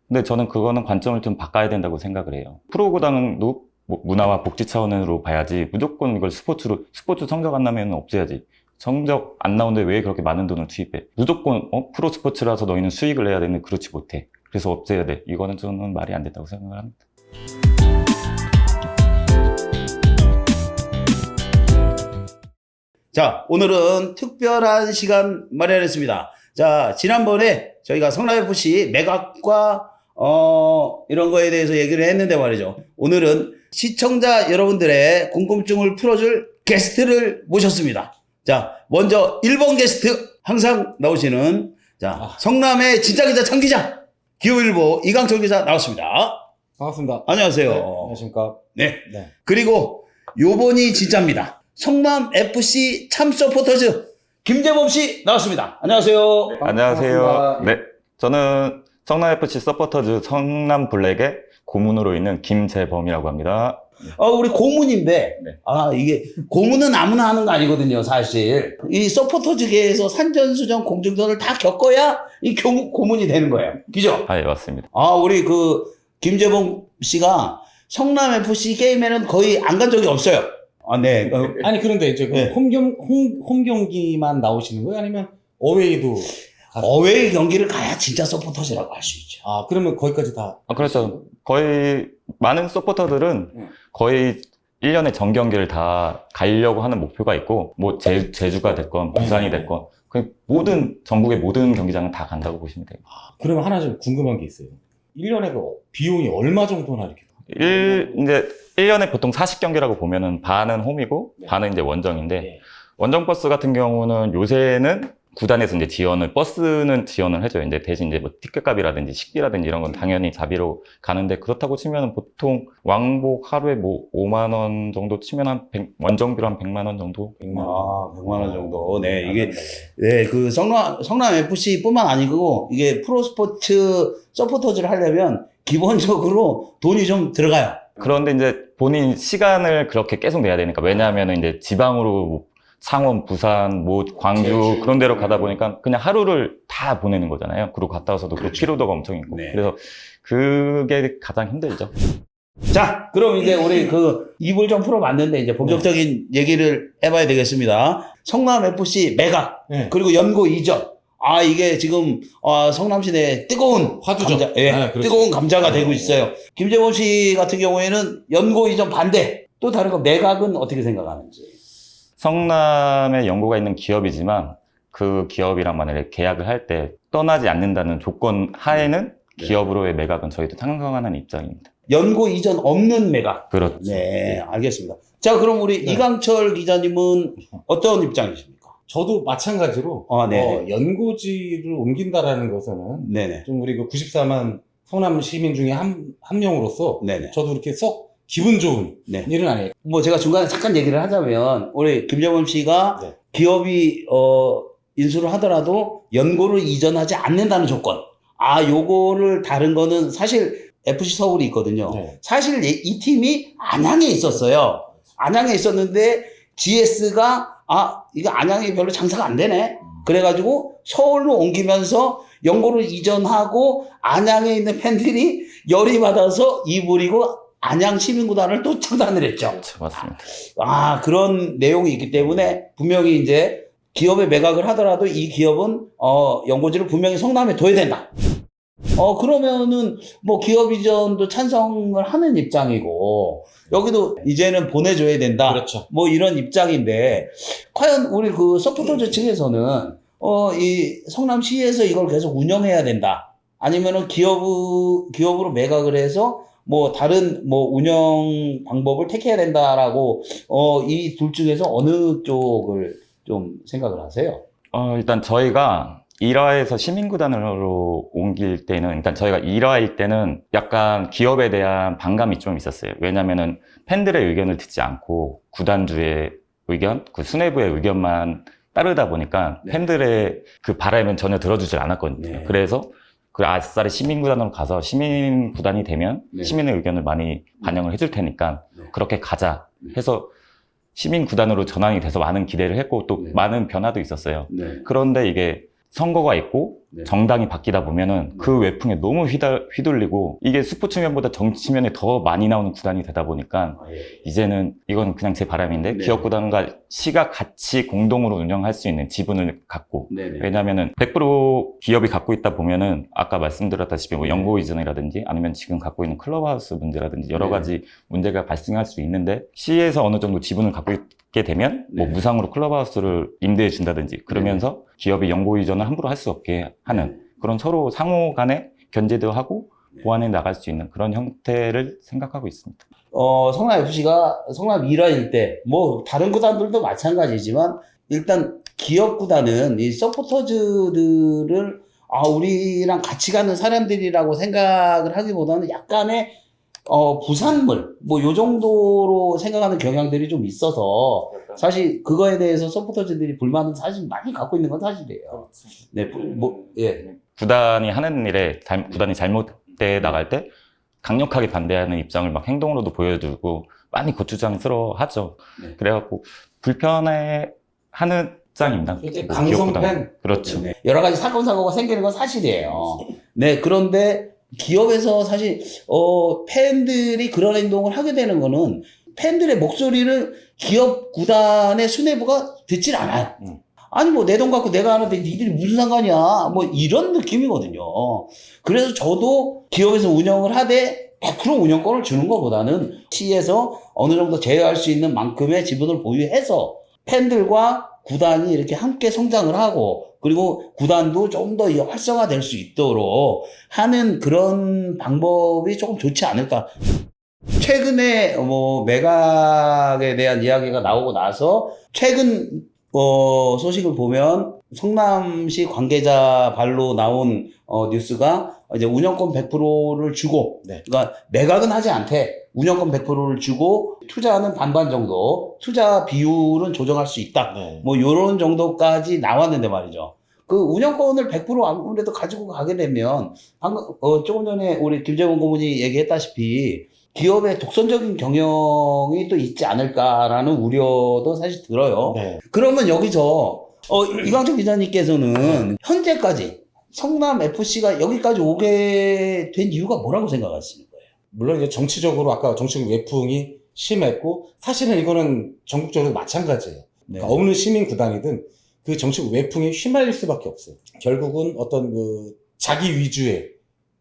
근데 저는 그거는 관점을 좀 바꿔야 된다고 생각을 해요. 프로구단도 뭐 문화와 복지 차원으로 봐야지 무조건 이걸 스포츠 성적 안 나면 없애야지. 성적 안 나오는데 왜 그렇게 많은 돈을 투입해? 무조건 프로 스포츠라서 너희는 수익을 내야 되는데 그렇지 못해. 그래서 없애야 돼. 이거는 저는 말이 안 된다고 생각을 합니다. 자, 오늘은 특별한 시간 마련했습니다. 자, 지난번에 저희가 성남FC 매각과 이런 거에 대해서 얘기를 했는데 말이죠. 오늘은 시청자 여러분들의 궁금증을 풀어줄 게스트를 모셨습니다. 자, 먼저 1번 게스트 항상 나오시는 성남의 진짜 기자 참 기자 기호일보 이강철 기자 나왔습니다. 반갑습니다. 안녕하세요. 네, 안녕하십니까. 네. 그리고 요번이 진짜입니다. 성남FC 참 서포터즈 김재범 씨 나왔습니다. 안녕하세요. 안녕하세요. 반갑습니다. 네. 저는 성남FC 서포터즈 성남블랙의 고문으로 있는 김재범이라고 합니다. 우리 고문인데, 네. 이게, 고문은 아무나 하는 거 아니거든요, 사실. 이 서포터즈계에서 산전수전 공중전을 다 겪어야 이 고문이 되는 거예요. 그죠? 예, 맞습니다. 우리 김재범 씨가 성남FC 게임에는 거의 안 간 적이 없어요. 네. 아니, 그런데 이제 네. 홈 경기만 나오시는 거예요? 아니면 어웨이도? 어웨이 경기를 가야 진짜 서포터즈라고 할 수 있죠. 그러면 거기까지 다? 그렇죠. 거의 많은 서포터들은 거의 1년에 전 경기를 다 가려고 하는 목표가 있고, 뭐 제주가 됐건 부산이 됐건 전국의 모든 경기장은 다 간다고 보시면 돼요. 그러면 하나 좀 궁금한 게 있어요. 1년에 그 비용이 얼마 정도나 이렇게? 이제 1년에 보통 40경기라고 보면은 반은 홈이고 반은 이제 원정인데, 네. 원정 버스 같은 경우는 요새는 구단에서 이제 버스는 지원을 해줘요. 이제 대신 이제 뭐 티켓값이라든지 식비라든지 이런 건 당연히 자비로 가는데, 그렇다고 치면 보통 왕복 하루에 뭐 5만 원 정도 치면 원정비로 한 100만 원 정도? 100만 원. 100만 원 정도. 네, 이게, 네, 그 성남FC 뿐만 아니고, 이게 프로스포츠 서포터즈를 하려면 기본적으로 돈이 좀 들어가요. 그런데 이제 본인 시간을 그렇게 계속 내야 되니까, 왜냐하면 이제 지방으로 뭐 창원, 부산, 뭐 광주 그런 데로 가다 보니까 그냥 하루를 다 보내는 거잖아요. 그리고 갔다 와서도 그 피로도가 엄청 있고. 네. 그래서 그게 가장 힘들죠. 자, 그럼 이제 우리 입을 좀 풀어봤는데 이제 본격적인 얘기를 해봐야 되겠습니다. 성남FC 매각, 네. 그리고 연고 이전. 이게 지금 성남시내 뜨거운 화두죠. 감자, 네, 그렇죠. 뜨거운 감자가 되고 있어요. 김재범 씨 같은 경우에는 연고 이전 반대. 또 다른 거 매각은 어떻게 생각하는지. 성남에 연고가 있는 기업이지만 그 기업이랑 만약에 계약을 할 때 떠나지 않는다는 조건 하에는 기업으로의 매각은 저희도 찬성하는 입장입니다. 연고 이전 없는 매각. 그렇죠. 네, 알겠습니다. 자, 그럼 우리 이강철 기자님은 어떤 입장이십니까? 저도 마찬가지로 네. 연고지를 옮긴다라는 것은 네네. 좀 우리 그 94만 성남 시민 중에 한 명으로서 네네. 저도 이렇게 썩 기분 좋은 네. 일은 아니에요. 뭐 제가 중간에 잠깐 얘기를 하자면 우리 김재범 씨가 네. 기업이 인수를 하더라도 연고를 이전하지 않는다는 조건. 요거를 다른 거는 사실 FC 서울이 있거든요. 네. 사실 이 팀이 안양에 있었어요. 안양에 있었는데 GS가 이거 안양이 별로 장사가 안 되네. 그래가지고 서울로 옮기면서 연고를 이전하고 안양에 있는 팬들이 열이 받아서 이부리고 안양 시민구단을 또 창단을 했죠. 그렇죠. 맞습니다. 그런 내용이 있기 때문에 분명히 이제 기업의 매각을 하더라도 이 기업은 연고지를 분명히 성남에 둬야 된다. 그러면은 뭐 기업 이전도 찬성을 하는 입장이고 여기도 이제는 보내줘야 된다. 그렇죠. 뭐 이런 입장인데 과연 우리 그 서포터즈 측에서는 이 성남시에서 이걸 계속 운영해야 된다. 아니면은 기업으로 매각을 해서 뭐 다른 뭐 운영 방법을 택해야 된다라고 이 둘 중에서 어느 쪽을 좀 생각을 하세요? 일단 저희가 1화에서 시민구단으로 옮길 때는, 일단 저희가 1화일 때는 약간 기업에 대한 반감이 좀 있었어요. 왜냐면은 팬들의 의견을 듣지 않고 구단주의 의견, 그 수뇌부의 의견만 따르다 보니까 팬들의 그 바람은 전혀 들어주질 않았거든요. 네. 그래서 그 아싸리 시민구단으로 가서 시민구단이 되면 시민의 의견을 많이 반영을 해줄 테니까 그렇게 가자 해서 시민구단으로 전환이 돼서 많은 기대를 했고 또 많은 변화도 있었어요. 그런데 이게 선거가 있고 네. 정당이 바뀌다 보면은 그 외풍에 너무 휘둘리고 이게 스포츠면보다 정치면에 더 많이 나오는 구단이 되다 보니까 이제는 이건 그냥 제 바람인데 네. 기업 구단과 시가 같이 공동으로 운영할 수 있는 지분을 갖고 네네. 왜냐하면은 100% 기업이 갖고 있다 보면은 아까 말씀드렸다시피 뭐 연고 이전이라든지 아니면 지금 갖고 있는 클럽하우스 문제라든지 여러 네. 가지 문제가 발생할 수 있는데 시에서 어느 정도 지분을 갖고 있게 되면 뭐 네. 무상으로 클럽하우스를 임대해 준다든지 그러면서 기업이 연고 이전을 함부로 할 수 없게 하는 그런 서로 상호 간에 견제도 하고 보완해 나갈 수 있는 그런 형태를 생각하고 있습니다. 성남FC가 성남 1화일 때, 뭐, 다른 구단들도 마찬가지지만, 일단 기업 구단은 이 서포터즈들을, 우리랑 같이 가는 사람들이라고 생각을 하기보다는 약간의, 부산물, 뭐, 요 정도로 생각하는 경향들이 좀 있어서, 사실 그거에 대해서 서포터즈들이 불만은 사실 많이 갖고 있는 건 사실이에요. 네, 예. 구단이 하는 일에 구단이 잘못돼 나갈 때 강력하게 반대하는 입장을 막 행동으로도 보여주고 많이 고추장스러워 하죠. 네. 그래갖고 불편해 하는 입장입니다. 이게 뭐 강성 기업보다는. 팬. 그렇죠. 네. 여러 가지 사건, 사고가 생기는 건 사실이에요. 네, 그런데 기업에서 사실, 팬들이 그런 행동을 하게 되는 거는 팬들의 목소리를 기업 구단의 수뇌부가 듣질 않아요. 아니, 뭐, 내 돈 갖고 내가 하는데 니들이 무슨 상관이야. 뭐, 이런 느낌이거든요. 그래서 저도 기업에서 운영을 하되 100% 운영권을 주는 것보다는 시에서 어느 정도 제어할 수 있는 만큼의 지분을 보유해서 팬들과 구단이 이렇게 함께 성장을 하고 그리고 구단도 좀 더 활성화될 수 있도록 하는 그런 방법이 조금 좋지 않을까. 최근에 뭐 매각에 대한 이야기가 나오고 나서 최근 소식을 보면 성남시 관계자 발로 나온 뉴스가 이제 운영권 100%를 주고, 네. 그러니까 매각은 하지 않되 운영권 100%를 주고 투자는 반반 정도, 투자 비율은 조정할 수 있다. 네. 뭐 요런 정도까지 나왔는데 말이죠. 그 운영권을 100% 아무래도 가지고 가게 되면 방금 조금 전에 우리 김재원 고문이 얘기했다시피 기업의 독선적인 경영이 또 있지 않을까라는 우려도 사실 들어요. 네. 그러면 여기서 이광철 기자님께서는 현재까지 성남 FC가 여기까지 오게 된 이유가 뭐라고 생각하시는 거예요? 물론 이제 정치적으로 아까 정치적 외풍이 심했고 사실은 이거는 전국적으로 마찬가지예요. 네. 그러니까 어느 시민 구단이든 그 정치적 외풍에 휘말릴 수밖에 없어요. 결국은 어떤 그 자기 위주의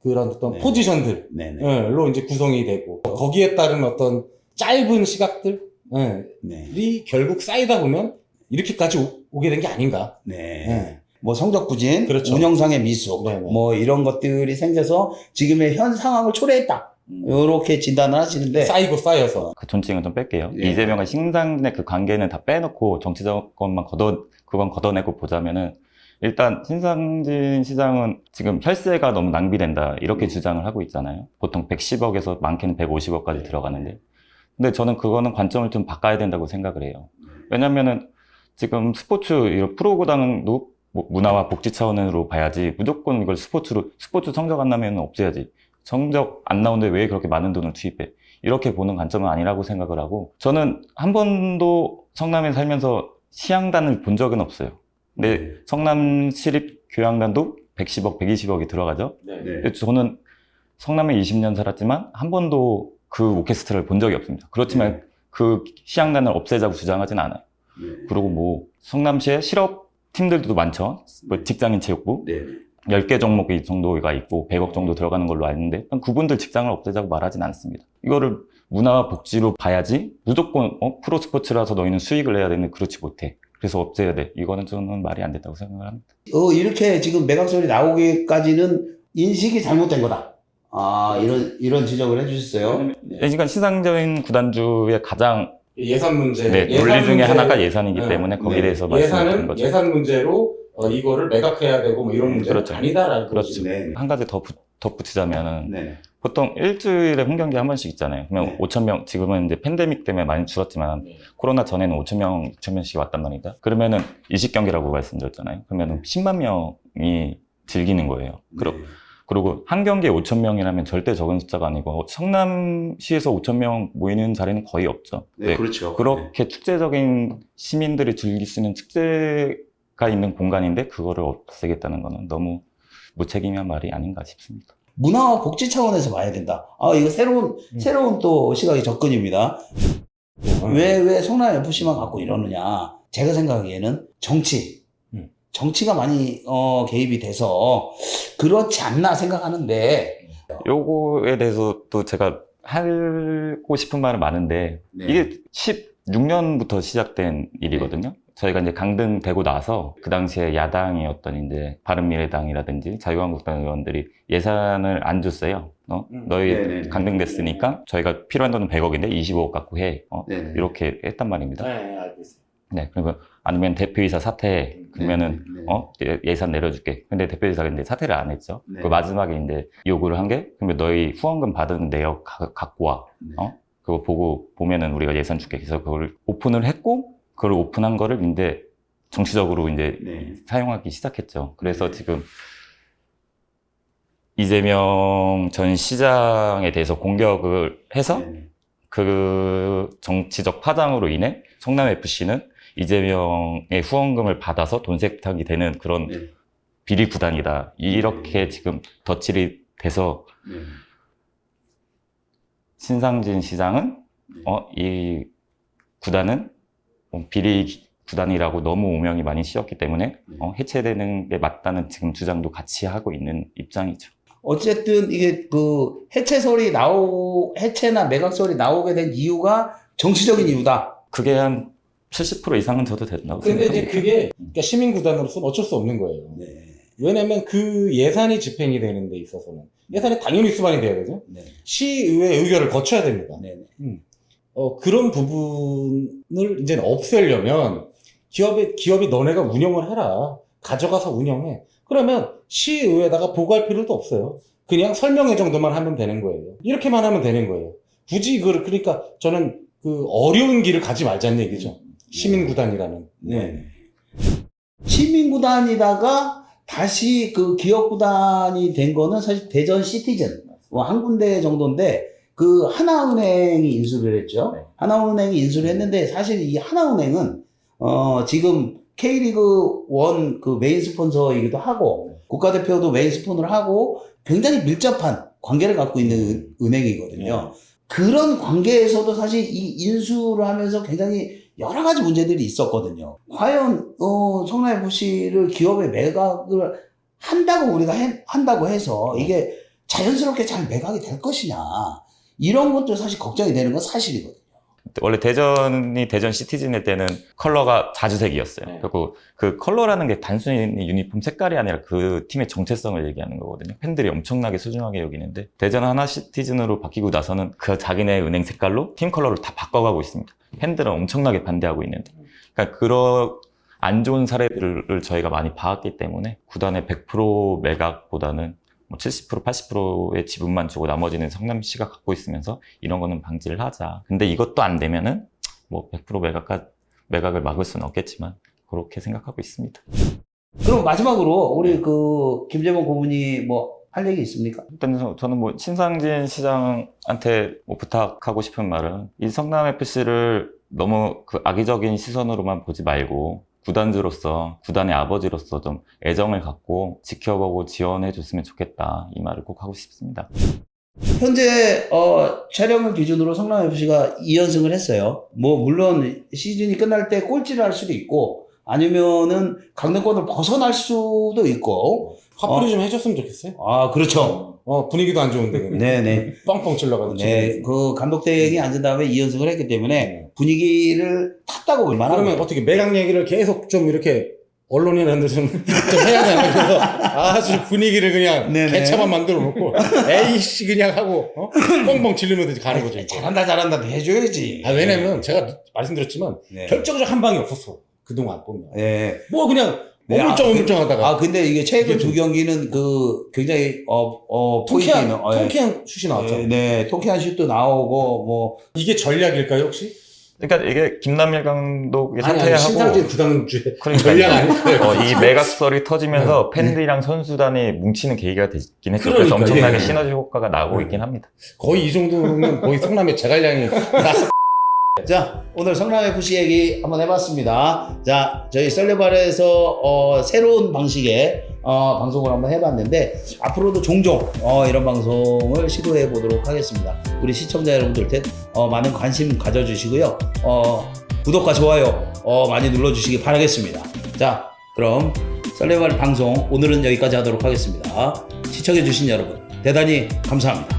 그런 어떤 네. 포지션들로 네네. 이제 구성이 되고 거기에 따른 어떤 짧은 시각들이 네. 결국 쌓이다 보면 이렇게까지 오게 된 게 아닌가. 네. 네. 뭐 성적 부진, 그렇죠. 운영상의 미숙, 네네. 뭐 이런 것들이 생겨서 지금의 현 상황을 초래했다. 이렇게 진단을 하시는데. 쌓이고 쌓여서. 그 존칭은 좀 뺄게요. 예. 이재명과 신당의 그 관계는 다 빼놓고 정치적 것만 그건 걷어내고 보자면은 일단 신상진 시장은 지금 혈세가 너무 낭비된다 이렇게 주장을 하고 있잖아요. 보통 110억에서 많게는 150억까지 들어가는데 근데 저는 그거는 관점을 좀 바꿔야 된다고 생각을 해요. 왜냐면은 지금 스포츠 이런 프로구단도 뭐 문화와 복지 차원으로 봐야지 무조건 이걸 스포츠 성적 안 나면 없애야지. 성적 안 나오는데 왜 그렇게 많은 돈을 투입해? 이렇게 보는 관점은 아니라고 생각을 하고 저는 한 번도 성남에 살면서 시향단을 본 적은 없어요. 근데 성남 시립교양단도 110억, 120억이 들어가죠. 근데 저는 성남에 20년 살았지만 한 번도 그 오케스트라를 본 적이 없습니다. 그렇지만 그 시향단을 없애자고 주장하진 않아요. 그리고 뭐 성남시에 실업 팀들도 많죠. 뭐 직장인 체육부. 10개 종목이 정도가 있고 100억 정도 들어가는 걸로 아는데 그분들 직장을 없애자고 말하진 않습니다. 이거를 문화와 복지로 봐야지 무조건 프로 스포츠라서 너희는 수익을 내야 되는데 그렇지 못해. 그래서 없애야 돼. 이거는 저는 말이 안 된다고 생각을 합니다. 이렇게 지금 매각 소리 나오기까지는 인식이 잘못된 거다. 이런 지적을 해주셨어요. 그러니까 시장적인 구단주의 가장 예산 문제. 논리 중에 하나가 예산이기 때문에 거기에 대해서 말씀드린 거죠. 예산 문제로 이거를 매각해야 되고 뭐 이런 문제는 그렇죠. 아니다라는 그렇죠. 거죠. 네. 한 가지 더 덧붙이자면은 네. 보통 일주일에 홈경기 한 번씩 있잖아요. 그러면 5,000명, 지금은 이제 팬데믹 때문에 많이 줄었지만 코로나 전에는 5,000명, 6,000명씩 왔단 말이다. 그러면은 20경기라고 말씀드렸잖아요. 그러면은 10만 명이 즐기는 거예요. 그리고 한 경기에 5,000명이라면 절대 적은 숫자가 아니고 성남시에서 5,000명 모이는 자리는 거의 없죠. 네, 그렇죠. 그렇게 축제적인 시민들이 즐길 수 있는 축제 팬들가 있는 공간인데 그거를 없애겠다는 거는 너무 무책임한 말이 아닌가 싶습니다. 문화와 복지 차원에서 봐야 된다. 아, 이거 새로운 또 시각의 접근입니다. 왜 성남 FC만 갖고 이러느냐. 제가 생각하기에는 정치가 많이 개입이 돼서 그렇지 않나 생각하는데. 요거에 대해서 또 제가 하고 싶은 말은 많은데 네. 이게 16년부터 시작된 일이거든요. 저희가 이제 강등되고 나서 그 당시에 야당이었던 이제 바른미래당이라든지 자유한국당 의원들이 예산을 안 줬어요. 너희 네네네. 강등됐으니까 저희가 필요한 돈은 100억인데 25억 갖고 해. 네네. 이렇게 했단 말입니다. 네, 알고 있어요. 네, 그리고 아니면 대표이사 사퇴 그러면은 예산 내려줄게. 근데 대표이사가 이제 사퇴를 안 했죠. 네. 그 마지막에 이제 요구를 한 게 그러면 너희 후원금 받은 내역 갖고 와. 네. 그거 보면은 우리가 예산 줄게. 그래서 그걸 오픈을 했고 그걸 오픈한 거를 이제 정치적으로 이제 네. 사용하기 시작했죠. 그래서 지금 이재명 전 시장에 대해서 공격을 해서 네네. 그 정치적 파장으로 인해 성남FC는 이재명의 후원금을 받아서 돈 세탁이 되는 그런 네. 비리 구단이다. 이렇게 지금 덧칠이 돼서 네. 신상진 시장은 이 구단은 비리 구단이라고 너무 오명이 많이 씌었기 때문에 해체되는 게 맞다는 지금 주장도 같이 하고 있는 입장이죠. 어쨌든 이게 그 해체나 매각설이 나오게 된 이유가 정치적인 이유다. 그게 한 70% 이상은 저도 된다고 근데 이제 생각합니다. 그게 그러니까 시민구단으로서는 어쩔 수 없는 거예요. 네. 왜냐면 그 예산이 집행이 되는 데 있어서는 예산이 당연히 수반이 돼야 되죠. 네. 시의회 의결을 거쳐야 됩니다. 네. 그런 부분을 이제 없애려면 기업이 너네가 운영을 해라. 가져가서 운영해. 그러면 시의회에다가 보고할 필요도 없어요. 그냥 설명회 정도만 하면 되는 거예요. 이렇게만 하면 되는 거예요. 굳이 그러니까 저는 그 어려운 길을 가지 말자는 얘기죠. 시민구단이라는. 네. 시민구단이다가 다시 그 기업구단이 된 거는 사실 대전 시티즌 한 군데 정도인데 그 하나은행이 인수를 했죠. 네. 하나은행이 인수를 했는데 사실 이 하나은행은 지금 K리그 1 그 메인 스폰서이기도 하고 국가대표도 메인 스폰을 하고 굉장히 밀접한 관계를 갖고 있는 은행이거든요. 그런 관계에서도 사실 이 인수를 하면서 굉장히 여러 가지 문제들이 있었거든요. 과연 성남FC를 기업에 매각을 한다고 우리가 한다고 해서 이게 자연스럽게 잘 매각이 될 것이냐 이런 것도 사실 걱정이 되는 건 사실이거든요. 원래 대전이 대전 시티즌일 때는 컬러가 자주색이었어요. 네. 그리고 그 컬러라는 게 단순히 유니폼 색깔이 아니라 그 팀의 정체성을 얘기하는 거거든요. 팬들이 엄청나게 소중하게 여기는데 대전 하나 시티즌으로 바뀌고 나서는 그 자기네 은행 색깔로 팀 컬러를 다 바꿔가고 있습니다. 팬들은 엄청나게 반대하고 있는데 그러니까 그런 안 좋은 사례들을 저희가 많이 봐왔기 때문에 구단의 100% 매각보다는 70%, 80%의 지분만 주고 나머지는 성남시가 갖고 있으면서 이런 거는 방지를 하자. 근데 이것도 안 되면은 100% 매각을 막을 수는 없겠지만 그렇게 생각하고 있습니다. 그럼 마지막으로 우리 그 김재범 고문이 뭐 할 얘기 있습니까? 일단 저는 신상진 시장한테 부탁하고 싶은 말은 이 성남FC를 너무 그 악의적인 시선으로만 보지 말고 구단주로서, 구단의 아버지로서 좀 애정을 갖고 지켜보고 지원해 줬으면 좋겠다. 이 말을 꼭 하고 싶습니다. 현재 촬영을 기준으로 성남FC가 2연승을 했어요. 뭐 물론 시즌이 끝날 때 꼴찌를 할 수도 있고 아니면은 강등권을 벗어날 수도 있고 화풀이 좀 해줬으면 좋겠어요. 아 그렇죠. 분위기도 안 좋은데 그냥. 네네. 뻥뻥 찔러가지고. 네, 그 감독대행이 앉은 다음에 2연승을 했기 때문에 분위기를 탔다고 볼 만합니다. 그러면 어떻게 매각 얘기를 계속 좀 이렇게 언론이라는 데 좀 해야 되나? 그래서 아주 분위기를 그냥 네네. 개차만 만들어 놓고 에이씨 그냥 하고 뻥뻥 지르면서 가는 거죠. 잘한다 해줘야지. 왜냐면 제가 말씀드렸지만 네. 결정적 한 방이 없었어. 그동안 보면. 네. 뭐 그냥 네, 어물쩡하다가. 근데 이게 최근 이게 두 경기는 그 굉장히 포인트는 통쾌한 슛이 나왔죠. 네, 통쾌한 슛도 나오고 뭐 이게 전략일까요 혹시? 그러니까 이게 김남일 감독이 아니, 사퇴하고 신상진 구단주의 그러니까요. 전략 아닐까요? 이 매각설이 터지면서 팬들이랑 선수단이 뭉치는 계기가 되긴 했죠. 그래서 그러니까, 엄청나게 예. 시너지 효과가 나고 있긴 합니다. 거의 이 정도면 거의 성남의 제갈량이 자, 오늘 성남FC 얘기 한번 해봤습니다. 자, 저희 썰레발에서 새로운 방식의 방송을 한번 해봤는데 앞으로도 종종 이런 방송을 시도해 보도록 하겠습니다. 우리 시청자 여러분들 많은 관심 가져주시고요. 구독과 좋아요 많이 눌러주시기 바라겠습니다. 자, 그럼 썰레발 방송 오늘은 여기까지 하도록 하겠습니다. 시청해주신 여러분 대단히 감사합니다.